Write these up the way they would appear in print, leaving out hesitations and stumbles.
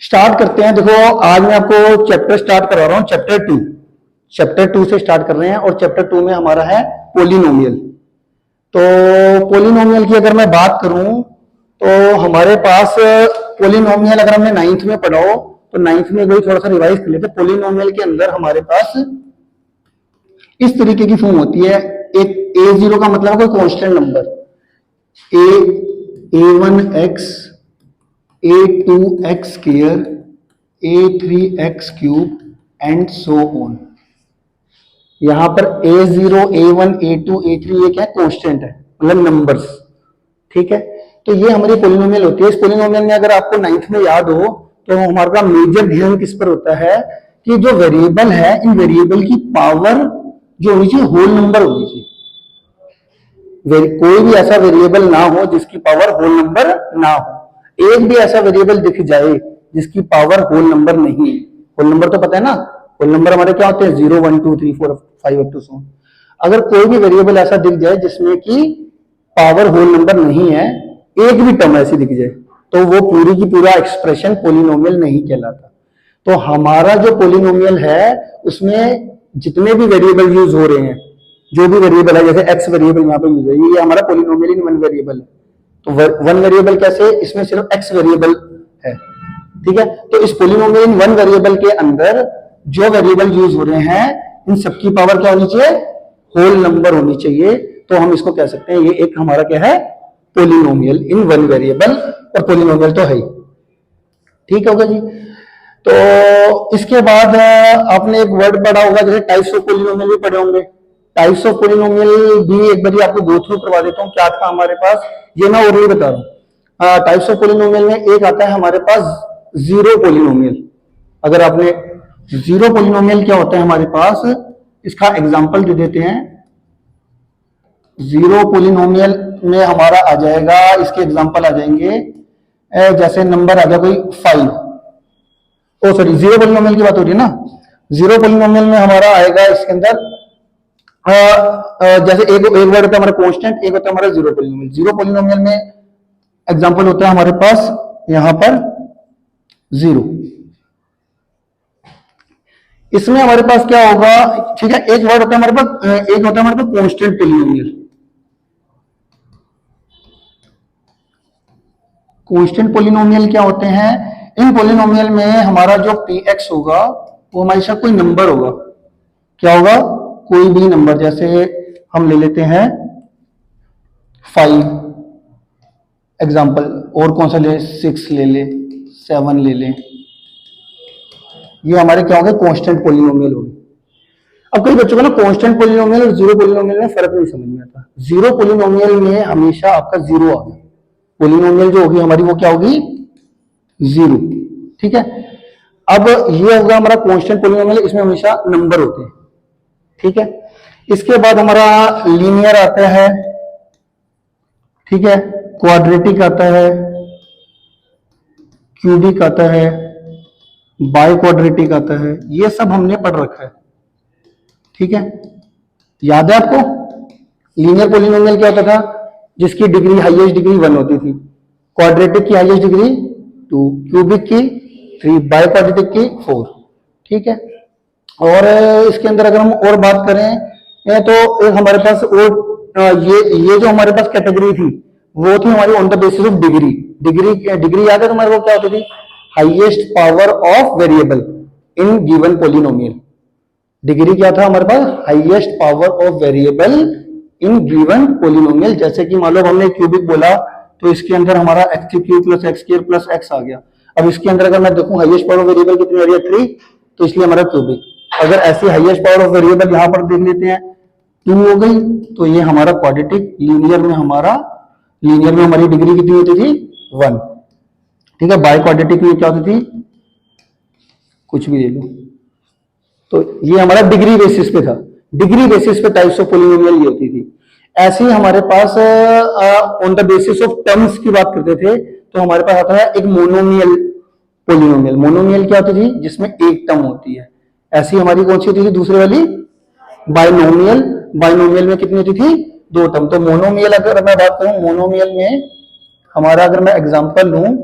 Start करते हैं। देखो आज मैं आपको चैप्टर स्टार्ट करवा रहा हूं, चैप्टर 2 से स्टार्ट कर रहे हैं और चैप्टर 2 में हमारा है पोलिनोमियल। तो पोलिनोमियल की अगर मैं बात करूं तो हमारे पास पोलिनोमियल अगर हमने 9th में पढ़ा हो तो 9th में वही थोड़ा सा रिवाइज कर लेते। पोलिनोमियल के अंदर हमारे पास इस तरीके की फॉर्म होती है। एक a0 का मतलब है कोई constant number, a1x, a2x square, a3x cube and so on. यहां पर a0, a1, a2, a3 ये क्या है? कांस्टेंट है, मतलब नंबर्स। ठीक है, तो ये हमारी पोलिनोमियल होती है। इस पोलिनोमियल में अगर आपको 9th में याद हो तो हमारा मेजर ध्यान किस पर होता है कि जो वेरिएबल है, इन वेरिएबल की पावर जो होनी चाहिए होल नंबर होनी चाहिए। कोई भी ऐसा वेरिएबल ना हो जिसकी पावर होल नंबर ना हो। एक भी ऐसा वेरिएबल दिख जाए जिसकी पावर होल नंबर नहीं है। होल नंबर तो पता है ना, होल नंबर हमारे क्या होते हैं? 0, 1, 2, 3, 4, 5 अप टू सो। अगर कोई भी वेरिएबल ऐसा दिख जाए जिसमें कि पावर होल नंबर नहीं है, एक भी टर्म ऐसी दिख जाए, तो वो पूरी की पूरा एक्सप्रेशन पोलिनोमियल नहीं कहलाता। तो हमारा जो पोलिनोमियल है उसमें जितने भी वेरिएबल यूज हो रहे हैं, जो भी वेरिएबल है, जैसे एक्स वेरिएबल यहाँ पे यूज है, ये हमारा पोलिनोमियल इन वन वेरिएबल है। तो वन वेरिएबल कैसे? इसमें सिर्फ एक्स वेरिएबल है। ठीक है, तो इस पोलिनोमियल इन वन वेरिएबल के अंदर जो वेरिएबल यूज हो रहे हैं इन सबकी पावर क्या होनी चाहिए? होल नंबर होनी चाहिए। तो हम इसको कह सकते हैं ये एक हमारा क्या है? Polynomial in one variable. और पोलिनोमियल तो है ही। ठीक होगा जी। तो इसके बाद आपने एक वर्ड पढ़ा होगा, जैसे टाइप्स ऑफ पोलिनोमियल भी पढ़े होंगे। टाइप्स ऑफ पोलिनोमियल भी एक बार आपको गो थ्रू करवा देता हूँ क्या था हमारे पास, ये मैं ओरली बता रहा हूँ। टाइप्स ऑफ पोलिनोमियल में एक आता है हमारे पास जीरो पोलिनोमियल। अगर आपने जीरो पोलिनोमियल क्या होता है हमारे पास, इसका एग्जांपल दे देते हैं। जीरो पोलिनोमियल में हमारा आ जाएगा, इसके एग्जांपल आ जाएंगे जैसे नंबर आ जाए कोई 5। ओ सॉरी, जीरो पोलिनोमियल की बात हो रही है ना। जीरो पोलिनोमियल में हमारा आएगा इसके अंदर जैसे एक वर्ड होता है हमारा कांस्टेंट, एक होता है हमारा जीरो पोलिनोमियल। जीरो पोलिनोमियल में एग्जांपल होता है हमारे पास यहां पर 0। इसमें हमारे पास क्या होगा? ठीक है, एक वर्ड होता है हमारे पास, एक होता है हमारे पास कांस्टेंट पोलिनोमियल। कांस्टेंट पोलिनोमियल क्या होते हैं? इन पोलिनोमियल में हमारा जो px होगा वो हमेशा कोई नंबर होगा। क्या होगा? कोई भी नंबर। जैसे हम ले लेते हैं 5 एग्जांपल, और कौन सा ले? 6 ले ले, 7 ले ले। ये हमारे क्या हो गए? कांस्टेंट पोलिनोमियल हो गए। अब कई बच्चों को ना कांस्टेंट पोलिनोमियल और जीरो पोलिनोमियल में फर्क नहीं समझ में आता। जीरो पोलिनोमियल में हमेशा आपका जीरो आ गया, पोलिनोमियल जो होगी हमारी वो क्या होगी? 0। ठीक है, अब ये होगा हमारा कांस्टेंट पोलिनोमियल, इसमें हमेशा नंबर होते हैं। ठीक है, इसके बाद हमारा लीनियर आता है। ठीक है, क्वाड्रेटिक आता है, क्यूबिक आता है, बाय क्वाड्रेटिक आता है। ये सब हमने पढ़ रखा है। ठीक है, याद है आपको? लीनियर पोलिनोमियल क्या होता था? जिसकी डिग्री हाईएस्ट डिग्री 1 होती थी। क्वाड्रेटिक की हाईएस्ट डिग्री 2, क्यूबिक की 3, बाय क्वाड्रेटिक की 4। ठीक है, और इसके अंदर अगर हम और बात करें तो एक हमारे पास और ये जो हमारे पास कैटेगरी थी वो थी हमारी on the basis of degree. Degree याद है तुम्हारे को क्या होती थी? Highest power of variable in given polynomial. Degree क्या था हमारे पास? Highest power of variable in given polynomial. जैसे कि मान लो हमने क्यूबिक बोला तो इसके अंदर हमारा x³ plus x² plus x आ गया। अब इसके अंदर अगर मैं देखूं हाईएस्ट पावर ऑफ वेरिएबल कितनी आ रही है? 3, तो इसलिए हमारा क्यूबिक। अगर ऐसी हाईएस्ट पावर ऑफ वेरिएबल यहां पर देख लेते हैं 2 हो गई, तो ये हमारा क्वाड्रेटिक। लीनियर में हमारी डिग्री कितनी होती थी? 1। ठीक है, बाय क्वाड्रेटिक में क्या होती थी? कुछ भी ले लो। तो ये हमारा डिग्री बेसिस पे था। डिग्री बेसिस पे टाइप्स ऑफ पोलिनोमियल ये होती थी। ऐसे ही हमारे pass on the basis of terms की बात करते थे तो हमारे पास आता है एक मोनोमियल पोलिनोमियल। मोनोमियल क्या होती थी? जिसमें एक टर्म होती है। ऐसी हमारी कौन सी होती थी? दूसरे वाली बाइनोमियल। बाइनोमियल में कितनी होती थी? 2 टर्म। तो मोनोमियल अगर मैं बात करूं, मोनोमियल में हमारा अगर मैं एग्जांपल लूं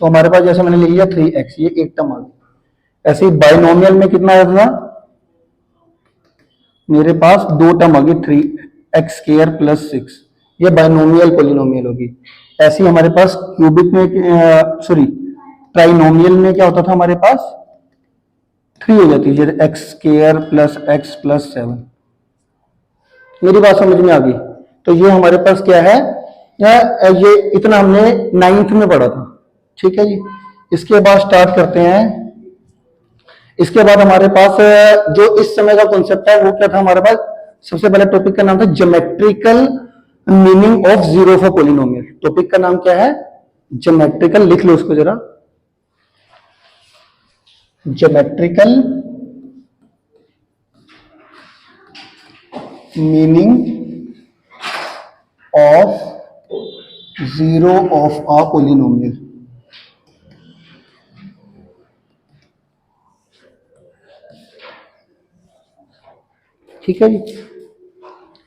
तो हमारे पास जैसे मैंने ले लिया 3x, ये एक टर्म आ गई। ऐसे ही बाइनोमियल में कितना होगा, मेरे पास दो टर्म आ गई 3x² + 6, ये बाइनोमियल पोलिनोमियल होगी। ऐसे ही हमारे पास क्यूबिक में सॉरी ट्राइनोमियल में क्या होता था, हमारे पास 3 हो जाती है, x² + x + 7। मेरी बात समझ में आ गई। तो ये हमारे पास क्या है, ये इतना हमने 9th में पढ़ा था, ठीक है जी। इसके बाद स्टार्ट करते हैं। इसके बाद हमारे पास जो इस समय का कॉन्सेप्ट है वो क्या था, हमारे पास सबसे पहले टॉपिक का नाम था geometrical meaning of zero for polynomial. Topic का नाम क्या है, ज्योमेट्रिकल, लिख लो उसको जरा, geometrical meaning of zero of a polynomial. ठीक है जी।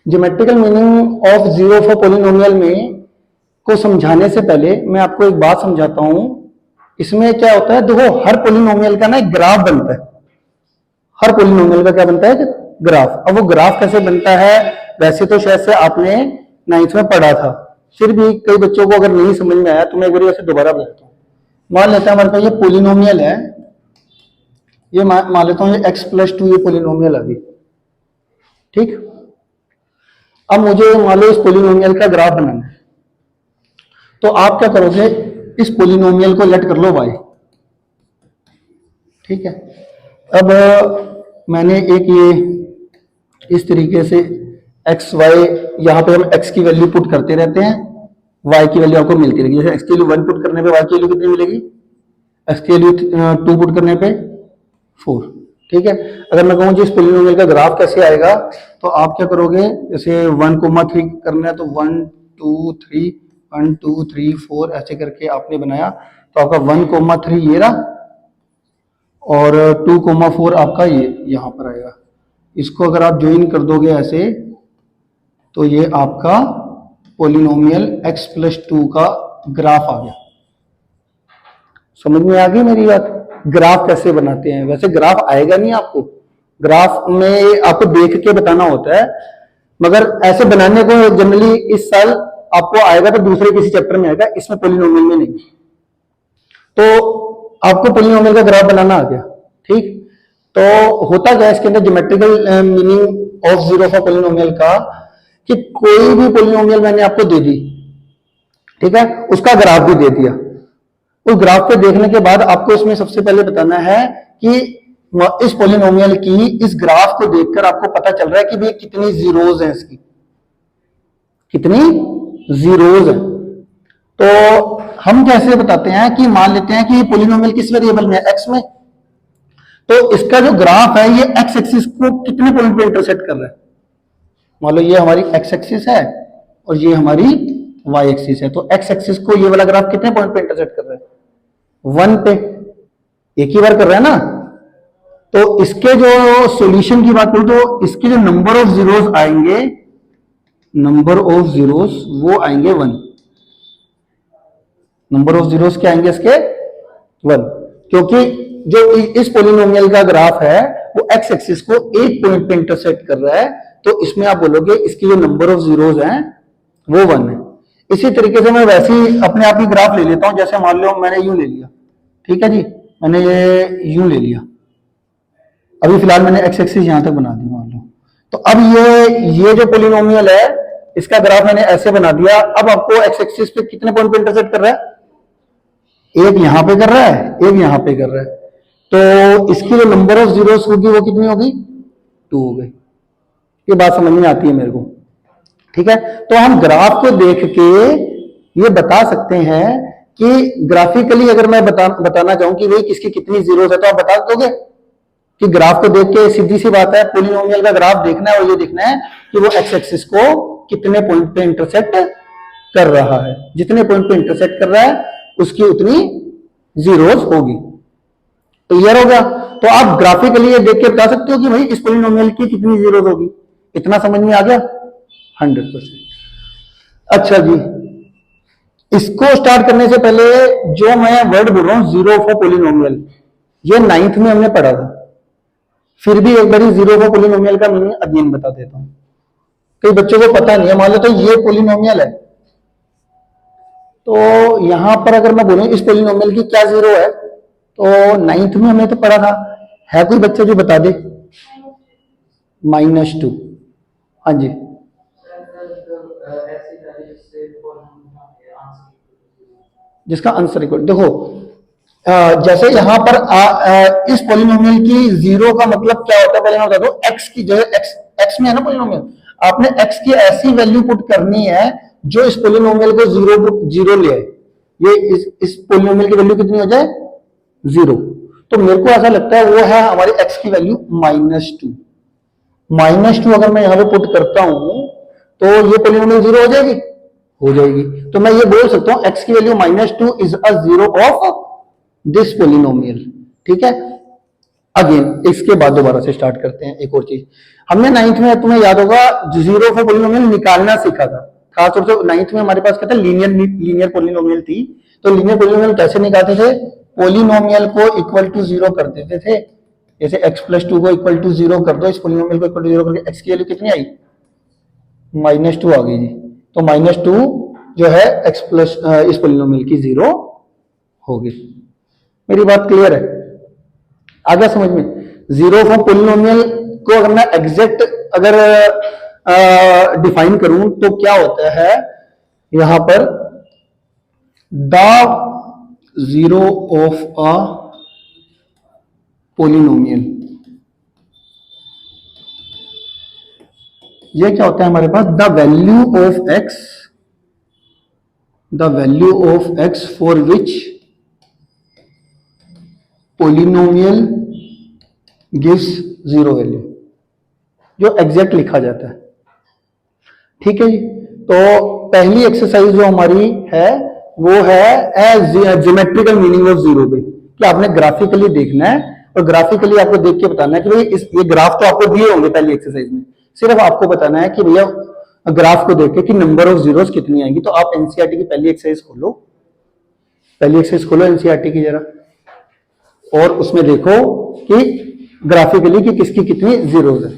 Geometrical meaning of zero of a polynomial में को समझाने से पहले मैं आपको एक बात समझाता हूं। इसमें क्या होता है, देखो हर पोलिनोमियल का ना एक ग्राफ बनता है। हर पोलिनोमियल का क्या बनता है, ग्राफ। अब वो ग्राफ कैसे बनता है, वैसे तो शायद से आपने 9th में पढ़ा था, फिर भी कई बच्चों को अगर नहीं समझ में आया तो मैं एक बार वैसे दोबारा बताता हूँ। मान लेते हैं हमारे पास ये पोलिनोमियल है, ये मान लेता हूँ ये x + 2 ये पोलिनोमियल आ गई, ठीक। अब मुझे मान लो इस पोलिनोमियल का ग्राफ बनाना है, तो आप क्या करोगे, इस पोलिनोमियल को लेट कर लो y, ठीक है। अब मैंने एक ये इस तरीके से x y, यहां पे हम x की वैल्यू पुट करते रहते हैं, y की वैल्यू आपको मिलती रहेगी। जैसे x की वैल्यू 1 पुट करने पे y की वैल्यू कितनी मिलेगी, x की वैल्यू 2 पुट करने पे 4, ठीक है। अगर मैं कहूँ जी इस पोलिनोमियल का ग्राफ कैसे आएगा, तो आप क्या करोगे, जैसे 1,3 करना है तो 1 2 3 1 2 3 4 ऐसे करके आपने बनाया, तो आपका 1,3 ये रहा और 2,4 आपका ये यहां पर आएगा। इसको अगर आप ज्वाइन कर दोगे ऐसे, तो ये आपका पोलिनोमियल x + 2 का ग्राफ आ गया। समझ में आ गई मेरी बात, ग्राफ कैसे बनाते हैं। वैसे ग्राफ आएगा नहीं आपको, ग्राफ में आपको देख के बताना होता है, मगर ऐसे बनाने को जनरली इस साल आपको आएगा तो दूसरे किसी चैप्टर में आएगा, इसमें पोलिनोमियल में नहीं। तो आपको पोलिनोमियल का ग्राफ बनाना आ गया, ठीक। तो होता क्या है इसके अंदर, geometrical meaning of zero for polynomial का, कि कोई भी पोलिनोमियल मैंने आपको दे दी, ठीक है, उसका ग्राफ भी दे दिया। उस ग्राफ पे देखने के बाद आपको इसमें सबसे पहले बताना है कि इस पोलिनोमियल की इस ग्राफ को देखकर आपको पता चल रहा है कि भाई कितनी जीरोज हैं, इसकी कितनी जीरोज है। तो हम कैसे बताते हैं कि मान लेते हैं कि ये पोलिनोमियल किस वेरिएबल में है, x में, तो इसका जो ग्राफ है ये x एक्सिस को कितने पॉइंट पे इंटरसेक्ट कर रहा है। मान लो ये हमारी x एक्सिस है और ये हमारी y एक्सिस है, तो x एक्सिस को ये वाला ग्राफ कितने पॉइंट पे इंटरसेक्ट कर रहा है, 1 पे, एक ही बार कर रहा है ना। तो इसके जो सॉल्यूशन की बात करूं तो इसके जो नंबर ऑफ जीरोस आएंगे, नंबर ऑफ जीरोस वो आएंगे 1। नंबर ऑफ जीरोस क्या आएंगे इसके, 1, क्योंकि जो इस पोलिनोमियल का ग्राफ है वो x एक्सिस को एक पॉइंट पे इंटरसेक्ट कर रहा है, तो इसमें आप बोलोगे इसकी जो नंबर ऑफ जीरोस हैं वो 1 है। इसी तरीके से मैं वैसे ही अपने आप ही ग्राफ ले लेता हूं, जैसे मान लो मैंने यूं ले लिया, ठीक है जी, मैंने ये यूं ले लिया, अभी फिलहाल मैंने x एक्सिस यहां तक बना दी मान लो। तो अब ये जो पोलिनोमियल है इसका ग्राफ मैंने ऐसे बना दिया। अब आपको x एक्सिस पे कितने पॉइंट पे इंटरसेक्ट कर रहा है, एक यहां पे कर रहा है, एक यहां पे कर रहा है, तो इसकी जो नंबर ऑफ जीरोस होगी वो कितनी होगी, 2 हो गई। ये बात समझ में आती है मेरे को, ठीक है। तो हम ग्राफ को देख के ये बता सकते हैं कि ग्राफिकली अगर मैं बताना चाहूं कि भाई किसकी कितनी जीरोस है, तो आप बता दोगे कि ग्राफ को देख के, सीधी सी बात है, पोलिनोमियल का ग्राफ देखना है और ये देखना है कि वो x एक्सिस को कितने पॉइंट पे इंटरसेक्ट कर रहा है। जितने पॉइंट पे इंटरसेक्ट कर रहा है उसकी उतनी जीरोस होगी। क्लियर हो गया। तो आप ग्राफिकली ये देख के बता सकते हो कि भाई इस पोलिनोमियल की कितनी जीरोस होगी। इतना समझ में आ गया 100%। अच्छा जी, इसको स्टार्ट करने से पहले जो मैं वर्ड बोल रहा हूं जीरो ऑफ अ पोलिनोमियल, ये 9th में हमने पढ़ा था। फिर भी एक बारी जीरो ऑफ अ पोलिनोमियल का मीनिंग अगेन बता देता हूं, कई बच्चों को पता नहीं है। मान लो तो ये पोलिनोमियल है, तो यहां पर अगर मैं बोलूं इस पोलिनोमियल की क्या जीरो है, तो 9th में हमने तो पढ़ा था। है कोई बच्चा जो बता दे? -2। हाँ जी, जिसका आंसर इक्वल, देखो जैसे यहां पर इस पोलिनोमियल की जीरो का मतलब क्या होता है, पहले मैं बता दूं। एक्स की जो एक्स में है ना पोलिनोमियल, आपने एक्स की ऐसी वैल्यू पुट करनी है जो इस पोलिनोमियल को जीरो ले आए। ये इस पोलिनोमियल की वैल्यू कितनी हो जाए? जीरो। तो मेरे को ऐसा लगता है वो है हमारी एक्स की वैल्यू -2। -2 अगर मैं यहां पे पुट करता हूं तो ये पोलिनोमियल जीरो हो जाएगी, हो जाएगी। तो मैं ये बोल सकता हूं एक्स की value -2 is a zero of this polynomial. ठीक है, अगेन इसके बाद दोबारा से स्टार्ट करते हैं। एक और चीज हमने 9th में, तुम्हें याद होगा, जीरो ऑफ पोलिनोमियल निकालना सीखा था। खासतौर से 9th में हमारे पास क्या था, लीनियर पोलिनोमियल थी। तो लीनियर पोलिनोमियल कैसे निकालते थे? पोलिनोमियल को इक्वल टू जीरो कर देते थे। जैसे x+2 को इक्वल टू जीरो कर दो, इस पोलिनोमियल को इक्वल टू जीरो करके x की वैल्यू कितनी आई? -2 आ गई जी। तो -2 जो है इस पोलिनोमियल की जीरो होगी। मेरी बात क्लियर है? आ गया समझ में? जीरो फॉर पोलिनोमियल को अगर मैं एग्जैक्ट अगर डिफाइन करूं तो क्या होता है यहां पर, the zero of a polynomial, ये क्या होता है हमारे पास, the value of X for which polynomial gives zero value, जो एग्जैक्ट लिखा जाता है। ठीक है जी। तो पहली एक्सरसाइज जो हमारी है वो है ज्योमेट्रिकल मीनिंग ऑफ जीरो पे, कि आपने ग्राफिकली देखना है और ग्राफिकली आपको देख के बताना है कि भाई ये ग्राफ तो आपको दिए होंगे पहली एक्सरसाइज में, सिर्फ आपको बताना है कि भैया ग्राफ को देख के कि नंबर ऑफ जीरोस कितनी आएंगी। तो आप एनसीईआरटी की पहली एक्सरसाइज खोलो एनसीईआरटी की जरा, और उसमें देखो कि ग्राफिकली कि किसकी कितनी जीरोस है।